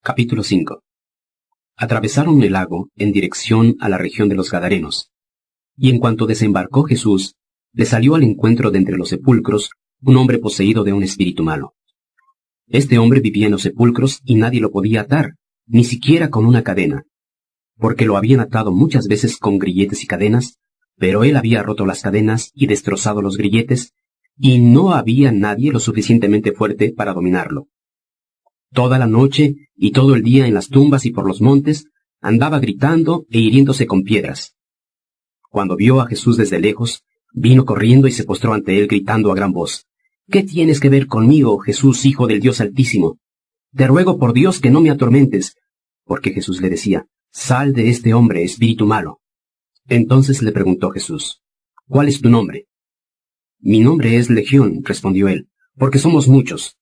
Capítulo 5. Atravesaron el lago en dirección a la región de los Gadarenos. Y en cuanto desembarcó Jesús, le salió al encuentro de entre los sepulcros un hombre poseído de un espíritu malo. Este hombre vivía en los sepulcros y nadie lo podía atar, ni siquiera con una cadena, porque lo habían atado muchas veces con grilletes y cadenas, pero él había roto las cadenas y destrozado los grilletes, y no había nadie lo suficientemente fuerte para dominarlo. Toda la noche y todo el día en las tumbas y por los montes andaba gritando e hiriéndose con piedras. Cuando vio a Jesús desde lejos, vino corriendo y se postró ante él gritando a gran voz: «¿Qué tienes que ver conmigo, Jesús, Hijo del Dios Altísimo? Te ruego por Dios que no me atormentes». Porque Jesús le decía: «Sal de este hombre, espíritu malo». Entonces le preguntó Jesús: «¿Cuál es tu nombre?» «Mi nombre es Legión», respondió él, «porque somos muchos».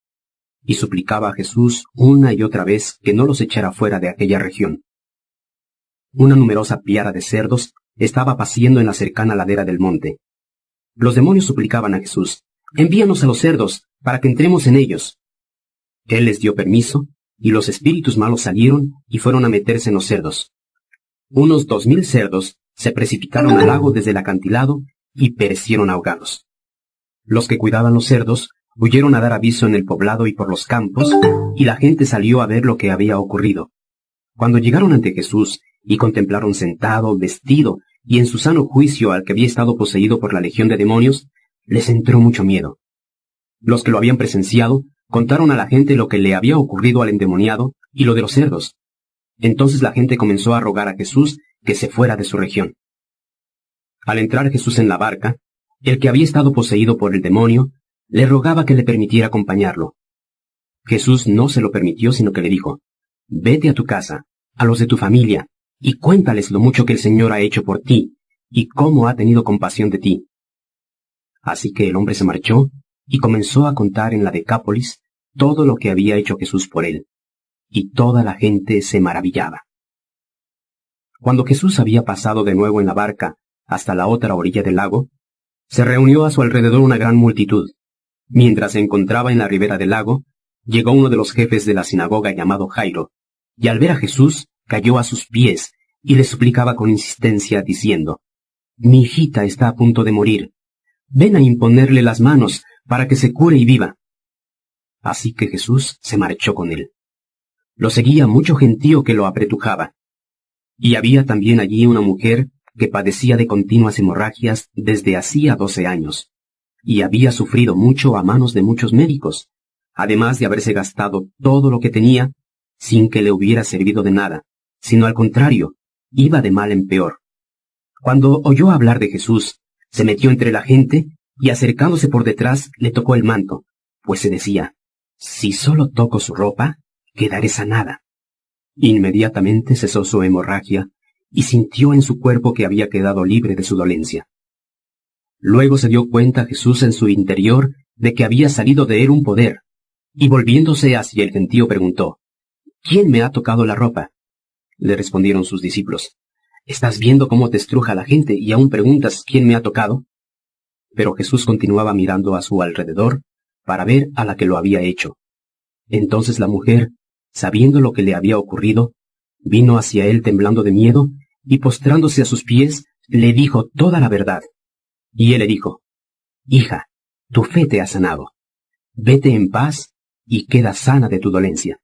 Y suplicaba a Jesús una y otra vez que no los echara fuera de aquella región. Una numerosa piara de cerdos estaba paciendo en la cercana ladera del monte. Los demonios suplicaban a Jesús: «Envíanos a los cerdos, para que entremos en ellos». Él les dio permiso, y los espíritus malos salieron y fueron a meterse en los cerdos. Unos 2000 cerdos se precipitaron al lago desde el acantilado y perecieron ahogados. Los que cuidaban los cerdos huyeron a dar aviso en el poblado y por los campos, y la gente salió a ver lo que había ocurrido. Cuando llegaron ante Jesús y contemplaron sentado, vestido y en su sano juicio al que había estado poseído por la legión de demonios, les entró mucho miedo. Los que lo habían presenciado contaron a la gente lo que le había ocurrido al endemoniado y lo de los cerdos. Entonces la gente comenzó a rogar a Jesús que se fuera de su región. Al entrar Jesús en la barca, el que había estado poseído por el demonio le rogaba que le permitiera acompañarlo. Jesús no se lo permitió, sino que le dijo: «Vete a tu casa, a los de tu familia, y cuéntales lo mucho que el Señor ha hecho por ti, y cómo ha tenido compasión de ti». Así que el hombre se marchó, y comenzó a contar en la Decápolis todo lo que había hecho Jesús por él, y toda la gente se maravillaba. Cuando Jesús había pasado de nuevo en la barca hasta la otra orilla del lago, se reunió a su alrededor una gran multitud. Mientras se encontraba en la ribera del lago, llegó uno de los jefes de la sinagoga llamado Jairo, y al ver a Jesús cayó a sus pies y le suplicaba con insistencia, diciendo: «Mi hijita está a punto de morir. Ven a imponerle las manos para que se cure y viva». Así que Jesús se marchó con él. Lo seguía mucho gentío que lo apretujaba. Y había también allí una mujer que padecía de continuas hemorragias desde hacía 12 años, y había sufrido mucho a manos de muchos médicos, además de haberse gastado todo lo que tenía, sin que le hubiera servido de nada, sino al contrario, iba de mal en peor. Cuando oyó hablar de Jesús, se metió entre la gente, y acercándose por detrás le tocó el manto, pues se decía: «Si solo toco su ropa, quedaré sanada». Inmediatamente cesó su hemorragia, y sintió en su cuerpo que había quedado libre de su dolencia. Luego se dio cuenta Jesús en su interior de que había salido de él un poder, y volviéndose hacia el gentío preguntó: «¿Quién me ha tocado la ropa?». Le respondieron sus discípulos: «¿Estás viendo cómo te estruja la gente y aún preguntas quién me ha tocado?». Pero Jesús continuaba mirando a su alrededor para ver a la que lo había hecho. Entonces la mujer, sabiendo lo que le había ocurrido, vino hacia él temblando de miedo, y postrándose a sus pies, le dijo toda la verdad. Y él le dijo: «Hija, tu fe te ha sanado. Vete en paz y queda sana de tu dolencia».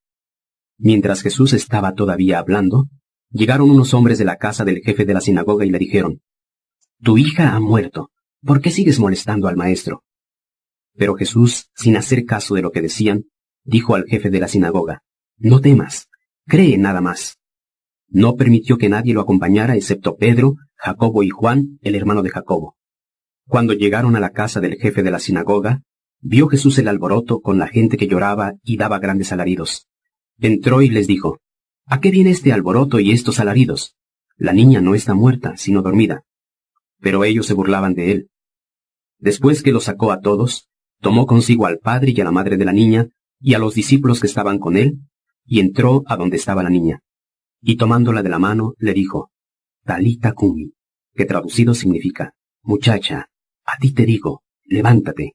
Mientras Jesús estaba todavía hablando, llegaron unos hombres de la casa del jefe de la sinagoga y le dijeron: «Tu hija ha muerto. ¿Por qué sigues molestando al maestro?». Pero Jesús, sin hacer caso de lo que decían, dijo al jefe de la sinagoga: «No temas, cree nada más». No permitió que nadie lo acompañara excepto Pedro, Jacobo y Juan, el hermano de Jacobo. Cuando llegaron a la casa del jefe de la sinagoga, vio Jesús el alboroto con la gente que lloraba y daba grandes alaridos. Entró y les dijo: «¿A qué viene este alboroto y estos alaridos? La niña no está muerta, sino dormida». Pero ellos se burlaban de él. Después que los sacó a todos, tomó consigo al padre y a la madre de la niña, y a los discípulos que estaban con él, y entró a donde estaba la niña. Y tomándola de la mano, le dijo: «Talita cumi», que traducido significa: «Muchacha, a ti te digo, levántate».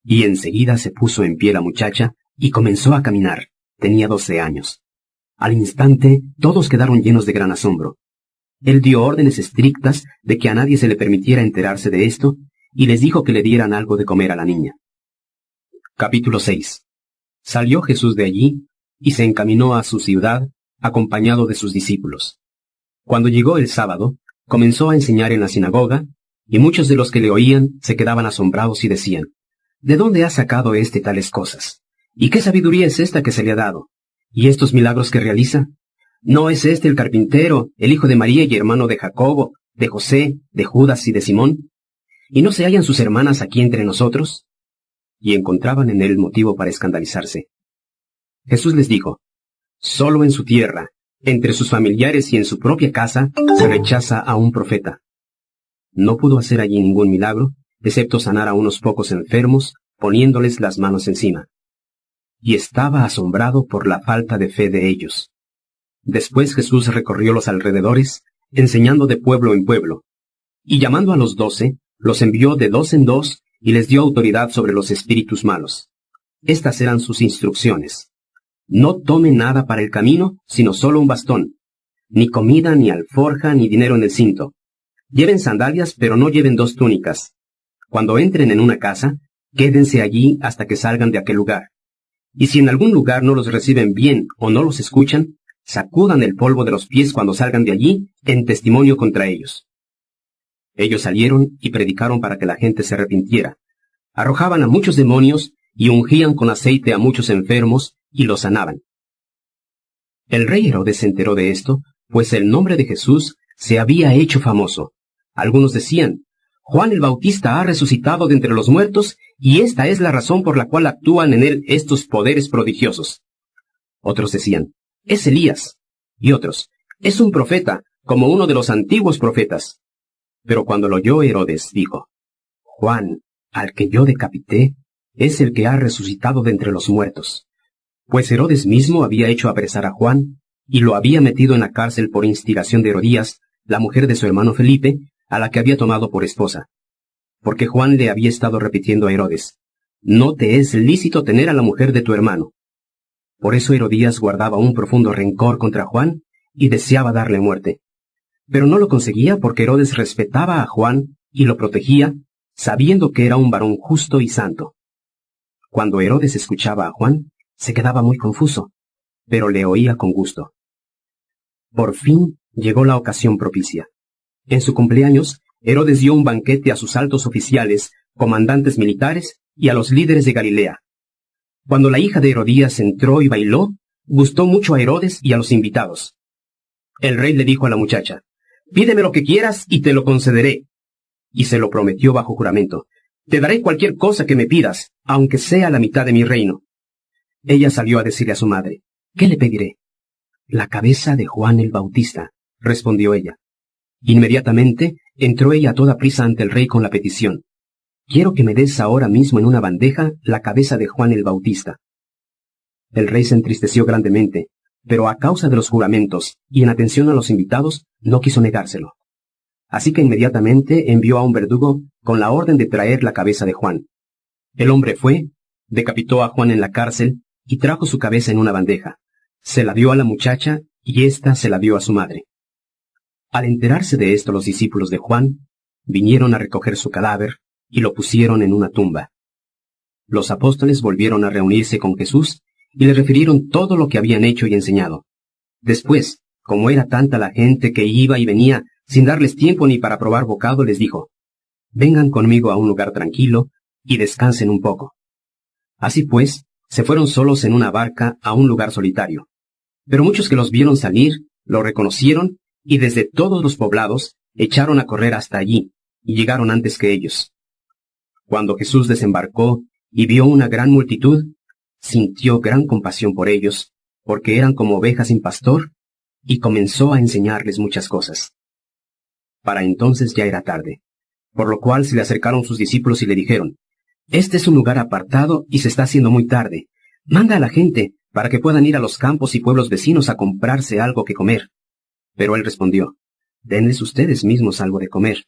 Y enseguida se puso en pie la muchacha, y comenzó a caminar. Tenía 12 años. Al instante, todos quedaron llenos de gran asombro. Él dio órdenes estrictas de que a nadie se le permitiera enterarse de esto, y les dijo que le dieran algo de comer a la niña. Capítulo 6. Salió Jesús de allí, y se encaminó a su ciudad, acompañado de sus discípulos. Cuando llegó el sábado, comenzó a enseñar en la sinagoga, y muchos de los que le oían se quedaban asombrados y decían, ¿de dónde ha sacado éste tales cosas? ¿Y qué sabiduría es esta que se le ha dado? ¿Y estos milagros que realiza? ¿No es este el carpintero, el hijo de María y hermano de Jacobo, de José, de Judas y de Simón? ¿Y no se hallan sus hermanas aquí entre nosotros? Y encontraban en él motivo para escandalizarse. Jesús les dijo, solo en su tierra, entre sus familiares y en su propia casa, se rechaza a un profeta. No pudo hacer allí ningún milagro, excepto sanar a unos pocos enfermos, poniéndoles las manos encima. Y estaba asombrado por la falta de fe de ellos. Después Jesús recorrió los alrededores, enseñando de pueblo en pueblo. Y llamando a los 12, los envió de 2 en 2 y les dio autoridad sobre los espíritus malos. Estas eran sus instrucciones. No tomen nada para el camino, sino solo un bastón. Ni comida, ni alforja, ni dinero en el cinto. Lleven sandalias, pero no lleven 2 túnicas. Cuando entren en una casa, quédense allí hasta que salgan de aquel lugar. Y si en algún lugar no los reciben bien o no los escuchan, sacudan el polvo de los pies cuando salgan de allí en testimonio contra ellos. Ellos salieron y predicaron para que la gente se arrepintiera. Arrojaban a muchos demonios y ungían con aceite a muchos enfermos y los sanaban. El rey Herodes se enteró de esto, pues el nombre de Jesús se había hecho famoso. Algunos decían, Juan el Bautista ha resucitado de entre los muertos, y esta es la razón por la cual actúan en él estos poderes prodigiosos. Otros decían, es Elías, y otros, es un profeta, como uno de los antiguos profetas. Pero cuando lo oyó Herodes, dijo, Juan, al que yo decapité, es el que ha resucitado de entre los muertos. Pues Herodes mismo había hecho apresar a Juan, y lo había metido en la cárcel por instigación de Herodías, la mujer de su hermano Felipe, a la que había tomado por esposa. Porque Juan le había estado repitiendo a Herodes, no te es lícito tener a la mujer de tu hermano. Por eso Herodías guardaba un profundo rencor contra Juan, y deseaba darle muerte. Pero no lo conseguía porque Herodes respetaba a Juan, y lo protegía, sabiendo que era un varón justo y santo. Cuando Herodes escuchaba a Juan, se quedaba muy confuso, pero le oía con gusto. Por fin llegó la ocasión propicia. En su cumpleaños, Herodes dio un banquete a sus altos oficiales, comandantes militares y a los líderes de Galilea. Cuando la hija de Herodías entró y bailó, gustó mucho a Herodes y a los invitados. El rey le dijo a la muchacha, pídeme lo que quieras y te lo concederé. Y se lo prometió bajo juramento, te daré cualquier cosa que me pidas, aunque sea la mitad de mi reino. Ella salió a decirle a su madre, ¿qué le pediré? La cabeza de Juan el Bautista, respondió ella. Inmediatamente entró ella a toda prisa ante el rey con la petición. Quiero que me des ahora mismo en una bandeja la cabeza de Juan el Bautista. El rey se entristeció grandemente, pero a causa de los juramentos y en atención a los invitados, no quiso negárselo. Así que inmediatamente envió a un verdugo con la orden de traer la cabeza de Juan. El hombre fue, decapitó a Juan en la cárcel y trajo su cabeza en una bandeja. Se la dio a la muchacha y ésta se la dio a su madre. Al enterarse de esto los discípulos de Juan, vinieron a recoger su cadáver y lo pusieron en una tumba. Los apóstoles volvieron a reunirse con Jesús y le refirieron todo lo que habían hecho y enseñado. Después, como era tanta la gente que iba y venía, sin darles tiempo ni para probar bocado, les dijo, vengan conmigo a un lugar tranquilo y descansen un poco. Así pues, se fueron solos en una barca a un lugar solitario. Pero muchos que los vieron salir, lo reconocieron, y desde todos los poblados echaron a correr hasta allí, y llegaron antes que ellos. Cuando Jesús desembarcó y vio una gran multitud, sintió gran compasión por ellos, porque eran como ovejas sin pastor, y comenzó a enseñarles muchas cosas. Para entonces ya era tarde, por lo cual se le acercaron sus discípulos y le dijeron, este es un lugar apartado y se está haciendo muy tarde. Manda a la gente para que puedan ir a los campos y pueblos vecinos a comprarse algo que comer. Pero él respondió, denles ustedes mismos algo de comer.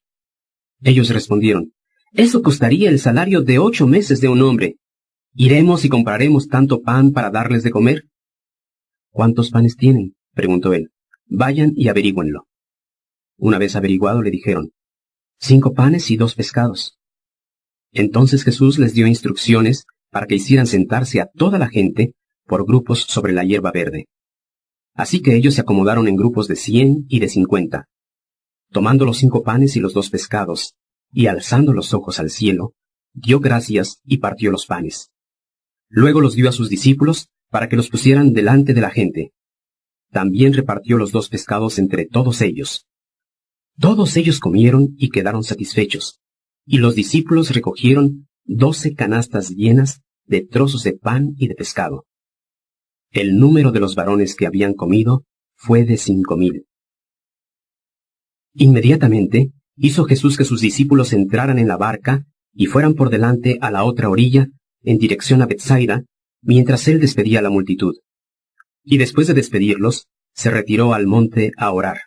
Ellos respondieron, eso costaría el salario de 8 meses de un hombre. ¿Iremos y compraremos tanto pan para darles de comer? ¿Cuántos panes tienen?, preguntó él. Vayan y averígüenlo. Una vez averiguado, le dijeron, 5 panes y 2 pescados. Entonces Jesús les dio instrucciones para que hicieran sentarse a toda la gente por grupos sobre la hierba verde. Así que ellos se acomodaron en grupos de 100 y de 50. Tomando los 5 panes y los 2 pescados, y alzando los ojos al cielo, dio gracias y partió los panes. Luego los dio a sus discípulos para que los pusieran delante de la gente. También repartió los 2 pescados entre todos ellos. Todos ellos comieron y quedaron satisfechos, y los discípulos recogieron 12 canastas llenas de trozos de pan y de pescado. El número de los varones que habían comido fue de 5,000. Inmediatamente hizo Jesús que sus discípulos entraran en la barca y fueran por delante a la otra orilla, en dirección a Betsaida, mientras él despedía a la multitud. Y después de despedirlos, se retiró al monte a orar.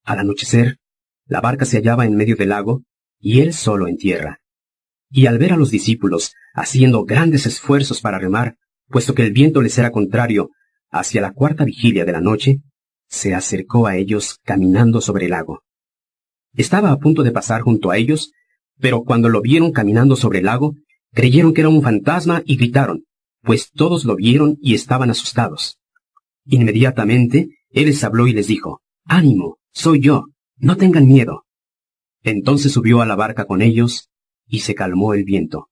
Al anochecer, la barca se hallaba en medio del lago, y él solo en tierra. Y al ver a los discípulos haciendo grandes esfuerzos para remar, puesto que el viento les era contrario, hacia la 4ª vigilia de la noche, se acercó a ellos caminando sobre el lago. Estaba a punto de pasar junto a ellos, pero cuando lo vieron caminando sobre el lago, creyeron que era un fantasma y gritaron, pues todos lo vieron y estaban asustados. Inmediatamente, él les habló y les dijo, «Ánimo, soy yo, no tengan miedo». Entonces subió a la barca con ellos, y se calmó el viento.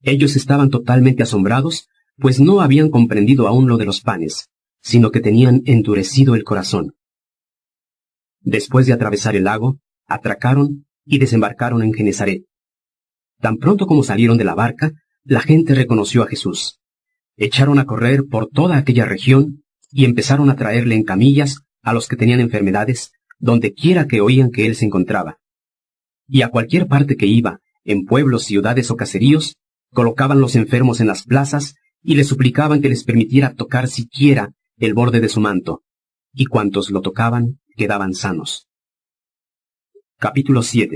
Ellos estaban totalmente asombrados, pues no habían comprendido aún lo de los panes, sino que tenían endurecido el corazón. Después de atravesar el lago, atracaron y desembarcaron en Genesaret. Tan pronto como salieron de la barca, la gente reconoció a Jesús. Echaron a correr por toda aquella región y empezaron a traerle en camillas a los que tenían enfermedades, donde quiera que oían que él se encontraba. Y a cualquier parte que iba, en pueblos, ciudades o caseríos, colocaban los enfermos en las plazas y le suplicaban que les permitiera tocar siquiera el borde de su manto, y cuantos lo tocaban quedaban sanos. Capítulo 7.